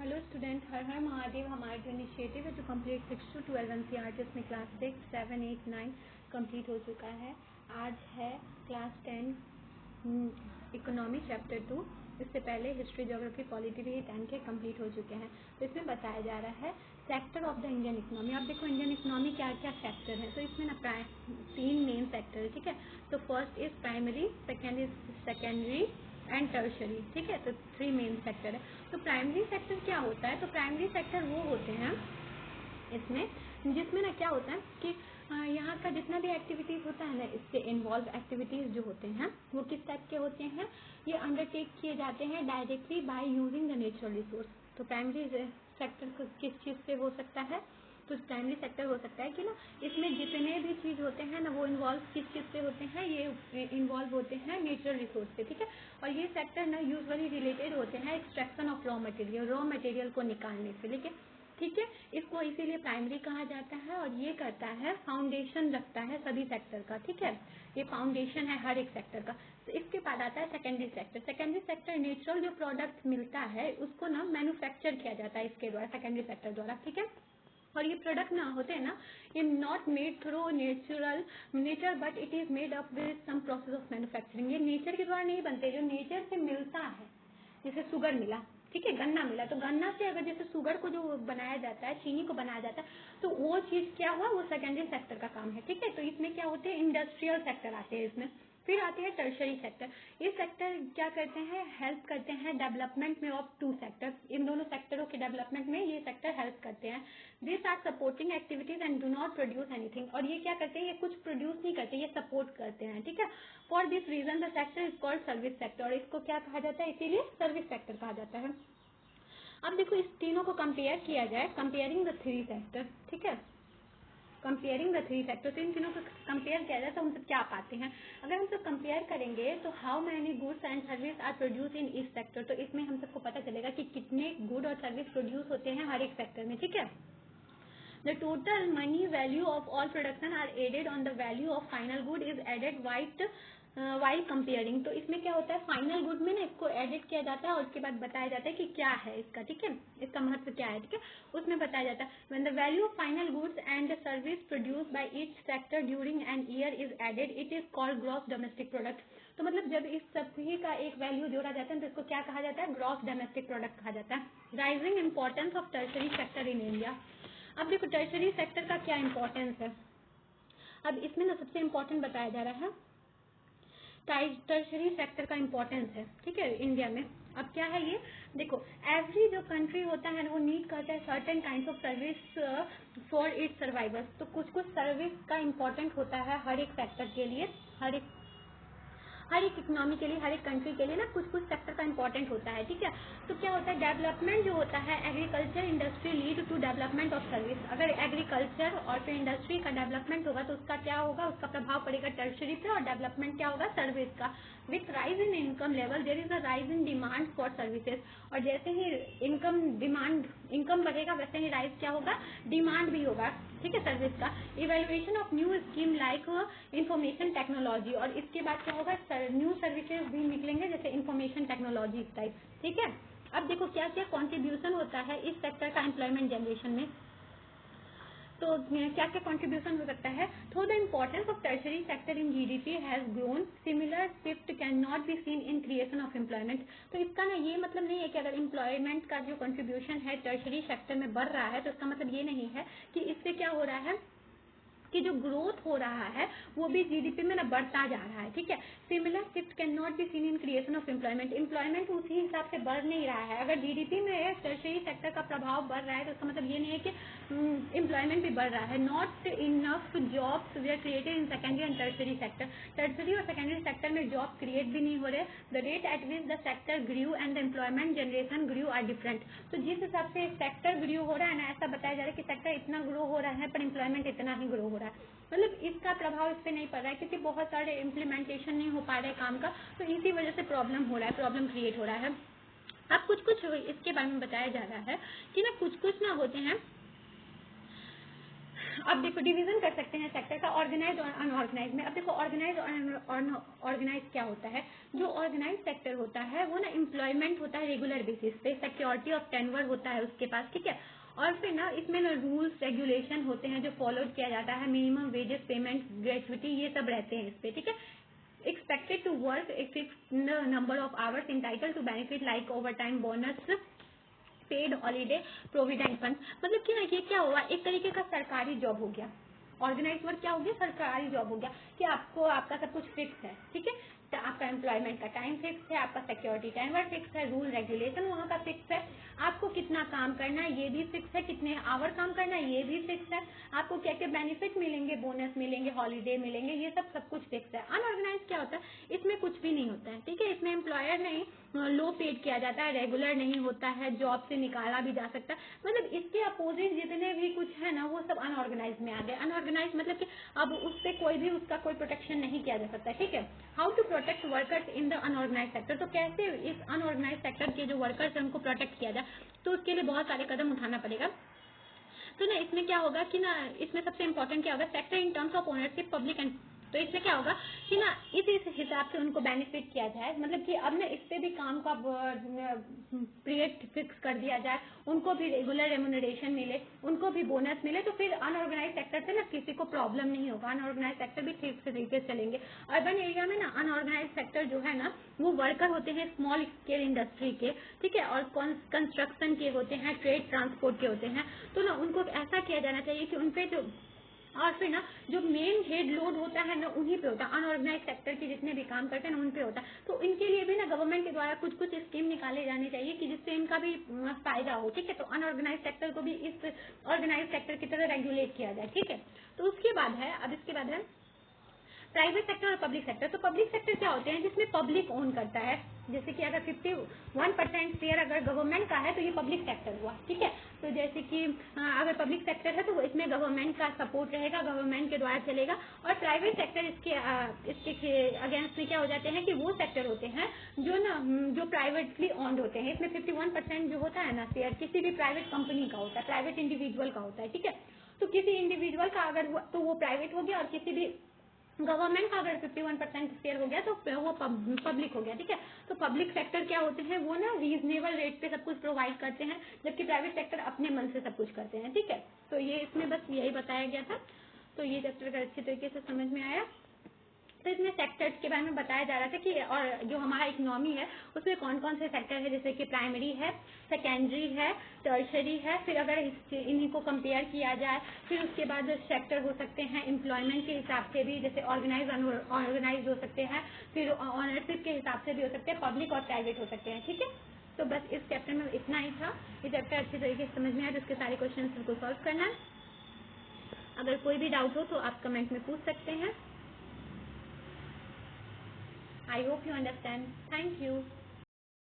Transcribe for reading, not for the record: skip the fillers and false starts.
Hello student, हर हर महादेव। हमारा जो initiative है टू कंप्लीट 6 to 12 NCERT, जिसमें क्लास 6, 7, 8, 9 कंप्लीट हो चुका है। आज है क्लास 10 इकोनॉमी चैप्टर 2। इससे पहले हिस्ट्री, ज्योग्राफी, पॉलिटी भी 10 के कंप्लीट हो चुके हैं। तो इसमें बताया जा रहा है sector of the Indian economy. आप देखो इंडियन इकोनॉमी क्या क्या सेक्टर है। तो इसमें ना 3 मेन सेक्टर है, ठीक है। तो first is primary, second is secondary and tertiary, ठीक है। तो 3 मेन सेक्टर है। तो प्राइमरी सेक्टर क्या होता है? तो प्राइमरी सेक्टर वो होते हैं इसमें जिसमें ना क्या होता है कि यहाँ का जितना भी एक्टिविटीज़ होता है ना, इससे इन्वॉल्व एक्टिविटीज़ जो होते हैं वो किस टाइप के होते हैं? ये अंडरटेक किए जाते हैं directly by using the natural resource. तो प्राइमरी सेक्टर किस चीज़ से हो सकता है? तो प्राइमरी सेक्टर हो सकता है कि ना इसमें जितने भी चीज़ होते हैं ना वो इन्वॉल्व किस चीज़ से होते हैं? ये इन्वॉल्व होते हैं नेचुरल रिसोर्स से, ठीक है। और ये सेक्टर ना यूजुअली रिलेटेड होते हैं एक्सट्रैक्शन ऑफ रॉ मटेरियल को निकालने से, लेकिन ठीक है। इसको इसीलिए प्राइमरी कहा जाता है और ये करता है फाउंडेशन रखता है सभी सेक्टर का, ठीक है। ये फाउंडेशन है हर एक सेक्टर का। तो इसके बाद आता है secondary sector. Secondary sector natural जो प्रोडक्ट मिलता है उसको ना मैन्युफैक्चर किया जाता है इसके द्वारा, सेकेंडरी सेक्टर द्वारा, ठीक है। और ये प्रोडक्ट ना होते हैं ना, ये not made through nature but it is made up with some process of manufacturing. ये नेचर के द्वारा नहीं बनते, जो नेचर से मिलता है। जैसे शुगर मिला, ठीक है, गन्ना मिला, तो गन्ना से अगर जैसे शुगर को जो बनाया जाता है, चीनी को बनाया जाता है, तो वो चीज़ क्या हुआ? वो सेकेंडरी सेक्टर का काम है, ठीक है। तो इसमें क्या होते हैं? इंडस्ट्रियल सेक्टर आते हैं इसमें। फिर आते हैं टर्शरी सेक्टर। ये सेक्टर क्या करते हैं? हेल्प करते हैं डेवलपमेंट में ऑफ 2 सेक्टर। इन दोनों सेक्टरों के डेवलपमेंट में ये सेक्टर हेल्प करते हैं। This are supporting activities and do not produce anything. और ये क्या करते हैं? ये कुछ प्रोड्यूस नहीं करते, ये सपोर्ट करते हैं, ठीक है। For this reason the sector is called service sector. और इसको क्या कहा जाता है? इसीलिए सर्विस सेक्टर कहा जाता है। अब देखो इस तीनों को कंपेयर किया जाए, कंपेयरिंग द 3 सेक्टर, ठीक है। कंपेयरिंग द 3 सेक्टर, तो इन तीनों को कंपेयर किया जाए तो हम सब क्या पाते हैं? अगर हम सब कंपेयर करेंगे तो how many goods and service are produce in each sector. तो इसमें हम सबको पता चलेगा कि कितने गुड और सर्विस प्रोड्यूस होते हैं हर एक सेक्टर में, ठीक है। The total money value of all production are added on the value of final good is added while comparing। तो इसमें क्या होता है? फाइनल गुड में ना इसको एडिट किया जाता है और उसके बाद बताया जाता है कि क्या है इसका, ठीक है, इसका महत्व क्या है, ठीक है। उसमें बताया जाता है when the value of final goods and service produced by each sector during an year is added it is called gross domestic product। तो मतलब जब इस सभी का एक वैल्यू जोड़ा जाता है तो इसको क्या कहा जाता है? ग्रॉस डोमेस्टिक प्रोडक्ट कहा जाता है। Rising importance of tertiary sector in India. अब देखो टर्शरी सेक्टर का क्या इंपॉर्टेंस है। अब इसमें ना सबसे इम्पोर्टेंट बताया जा रहा है टर्शरी सेक्टर का इम्पोर्टेंस है, ठीक है, इंडिया में। अब क्या है ये? देखो एवरी जो कंट्री होता है वो नीड करता है certain kind of service for its survival. तो कुछ कुछ सर्विस का इम्पोर्टेंट होता है हर एक सेक्टर के लिए, हर एक इकोनॉमी के लिए, हर एक कंट्री के लिए ना कुछ कुछ सेक्टर का इंपॉर्टेंट होता है, ठीक है। तो क्या होता है? डेवलपमेंट जो होता है agriculture industry lead to development of service. अगर एग्रीकल्चर और फिर इंडस्ट्री का डेवलपमेंट होगा तो उसका क्या होगा? उसका प्रभाव पड़ेगा टर्शरी पे। और डेवलपमेंट क्या होगा? सर्विस का। With rise in income level there is a rise in demand for services. और जैसे ही इनकम बढ़ेगा वैसे ही राइज क्या होगा? डिमांड भी होगा, ठीक है, सर्विस का। Evaluation of new scheme like information technology. और इसके बाद क्या होगा? न्यू सर्विसेज भी निकलेंगे जैसे इंफॉर्मेशन टेक्नोलॉजी टाइप, ठीक है। अब देखो क्या क्या कंट्रीब्यूशन होता है इस सेक्टर का एम्प्लॉयमेंट जनरेशन में। तो क्या क्या कंट्रीब्यूशन हो सकता है? Through the importance of tertiary sector in GDP has grown similar shift can not be seen in creation of employment. तो इसका ना ये मतलब नहीं है कि अगर एम्प्लॉयमेंट का जो कंट्रीब्यूशन है टर्शरी सेक्टर में बढ़ रहा है तो इसका मतलब ये नहीं है कि इससे क्या हो रहा है कि जो ग्रोथ हो रहा है वो भी जीडीपी में ना बढ़ता जा रहा है, ठीक है। Similar shift can not be seen in creation of employment उसी हिसाब से बढ़ नहीं रहा है। अगर जीडीपी में टर्शरी सेक्टर का प्रभाव बढ़ रहा है तो इसका मतलब ये नहीं है कि एम्प्लॉयमेंट भी बढ़ रहा है। Not enough jobs were created in secondary and tertiary sector. Tertiary और सेकेंडरी सेक्टर में जॉब क्रिएट भी नहीं हो रहे। The rate at which the sector grew and the employment generation grew are different. तो जिस हिसाब से सेक्टर ग्रू हो रहा है ना, ऐसा बताया जा रहा है कि सेक्टर इतना ग्रो हो रहा है पर एम्प्लॉयमेंट इतना ही ग्रो हो रहा है। मतलब इसका प्रभाव इस पे नहीं पड़ रहा है क्योंकि बहुत सारे इम्प्लीमेंटेशन नहीं हो पा रहे काम का, तो इसी वजह से प्रॉब्लम हो रहा है, प्रॉब्लम क्रिएट हो रहा है। अब कुछ कुछ इसके बारे में बताया जा रहा है कि ना कुछ कुछ ना होते हैं अब देखो डिवीजन कर सकते हैं सेक्टर का ऑर्गेनाइज और अनऑर्गेनाइज में। अब देखो ऑर्गेनाइज और अनऑर्गेनाइज क्या होता है। जो ऑर्गेनाइज सेक्टर होता है वो ना एम्प्लॉयमेंट होता है रेगुलर बेसिस पे, सिक्योरिटी ऑफ टेनवर होता है उसके पास, ठीक है। और फिर ना इसमें ना रूल्स रेगुलेशन होते हैं जो फॉलो किया जाता है, मिनिमम वेजेस, पेमेंट, ग्रेचुइटी, ये सब रहते हैं इस पे, ठीक है। Expected to work a fixed number of hours, entitled to benefit like over time, bonus, paid holiday, provident fund. मतलब कि ना ये क्या हुआ, एक तरीके का सरकारी जॉब हो गया। ऑर्गेनाइज वर्क क्या हो गया, सरकारी जॉब हो गया कि आपको आपका सब कुछ फिक्स है, ठीक है। तो आपका एम्प्लॉयमेंट का टाइम फिक्स है, आपका सिक्योरिटी टाइमर फिक्स है, रूल रेगुलेशन वहाँ का फिक्स है, आपको कितना काम करना है ये भी फिक्स है, कितने आवर काम करना है ये भी फिक्स है, आपको क्या क्या बेनिफिट मिलेंगे, बोनस मिलेंगे, हॉलीडे मिलेंगे, ये सब कुछ फिक्स है। अनऑर्गेनाइज क्या होता है, इसमें कुछ भी नहीं होता है, ठीक है। इसमें एम्प्लॉयर नहीं लो पेड किया जाता है, रेगुलर नहीं होता है, जॉब से निकाला भी जा सकता है। मतलब इसके अपोजिट जितने भी कुछ है ना वो सब अनऑर्गेनाइज में आ गए। अनऑर्गेनाइज मतलब कि अब उस पर कोई भी उसका कोई प्रोटेक्शन नहीं किया जा सकता, ठीक है। How to protect workers in the unorganised sector, तो कैसे इस अनऑर्गेनाइज सेक्टर के जो वर्कर्स है उनको प्रोटेक्ट किया जाए, तो उसके लिए बहुत सारे कदम उठाना पड़ेगा। तो ना इसमें क्या होगा कि ना इसमें सबसे इम्पोर्टेंट क्या होगा, sector in terms of ownership public and, तो इसमें क्या होगा कि ना इस हिसाब से उनको बेनिफिट किया जाए, मतलब कि अब ना इस पे भी काम का पीरियड फिक्स कर दिया जाए, उनको भी रेगुलर रेम्यूनरेशन मिले, उनको भी बोनस मिले, तो फिर अनऑर्गेनाइज सेक्टर से ना किसी को प्रॉब्लम नहीं होगा, अनऑर्गेनाइज सेक्टर भी ठीक से तरीके से चलेंगे। अर्बन एरिया में ना अनऑर्गेनाइज सेक्टर जो है ना वो वर्कर होते हैं स्मॉल स्केल इंडस्ट्री के, ठीक है, और कंस्ट्रक्शन के होते हैं, ट्रेड ट्रांसपोर्ट के होते हैं। तो ना उनको ऐसा किया जाना चाहिए कि उनपे जो, और फिर ना जो मेन हेड लोड होता है ना उन्हीं पे होता है, अनऑर्गेनाइज सेक्टर के जितने भी काम करते हैं ना उन पे होता है। तो इनके लिए भी ना गवर्नमेंट के द्वारा कुछ कुछ स्कीम निकाले जाने चाहिए कि जिससे इनका भी फायदा हो, ठीक है। तो अनऑर्गेनाइज सेक्टर को भी इस ऑर्गेनाइज सेक्टर की तरह रेगुलेट किया जाए, ठीक है। तो उसके बाद है, अब इसके बाद है प्राइवेट सेक्टर और पब्लिक सेक्टर। तो पब्लिक सेक्टर क्या होते हैं, जिसमें पब्लिक ओन करता है, जैसे कि अगर 51% शेयर अगर गवर्नमेंट का है तो ये पब्लिक सेक्टर हुआ, ठीक है। तो जैसे कि अगर पब्लिक सेक्टर है तो इसमें गवर्नमेंट का सपोर्ट रहेगा, गवर्नमेंट के द्वारा चलेगा। और प्राइवेट सेक्टर इसके अगेंस्ट में क्या हो जाते हैं कि वो सेक्टर होते हैं जो ना जो प्राइवेटली ओन्ड होते हैं। इसमें 51% जो होता है ना शेयर किसी भी प्राइवेट कंपनी का होता है, प्राइवेट इंडिविजुअल का होता है, ठीक है। तो किसी इंडिविजुअल का अगर हुआ तो वो प्राइवेट हो गया, और किसी भी गवर्नमेंट का अगर 51% शेयर हो गया तो वो पब्लिक हो गया, ठीक है। तो पब्लिक सेक्टर क्या होते हैं, वो ना रीजनेबल रेट पे सब कुछ प्रोवाइड करते हैं, जबकि प्राइवेट सेक्टर अपने मन से सब कुछ करते हैं, ठीक है। तो ये इसमें बस यही बताया गया था। तो ये चैप्टर का अच्छी तरीके से समझ में आया। तो इसमें सेक्टर्स के बारे में बताया जा रहा था कि और जो हमारा इकोनॉमी है उसमें कौन कौन से सेक्टर है, जैसे कि प्राइमरी है, सेकेंडरी है, टर्शरी है। फिर अगर इन्हीं को कंपेयर किया जाए, फिर उसके बाद सेक्टर हो सकते हैं एम्प्लॉयमेंट के हिसाब से भी, जैसे ऑर्गेनाइज अनऑर्गेनाइज हो सकते हैं, फिर ऑनरशिप के हिसाब से भी हो सकते हैं, पब्लिक और प्राइवेट हो सकते हैं, ठीक है। तो बस इस चैप्टर में इतना ही था। ये चैप्टर अच्छी तरीके से समझ में आया तो इसके सारे क्वेश्चन बिल्कुल सॉल्व करना है। अगर कोई भी डाउट हो तो आप कमेंट में पूछ सकते हैं। I hope you understand. Thank you.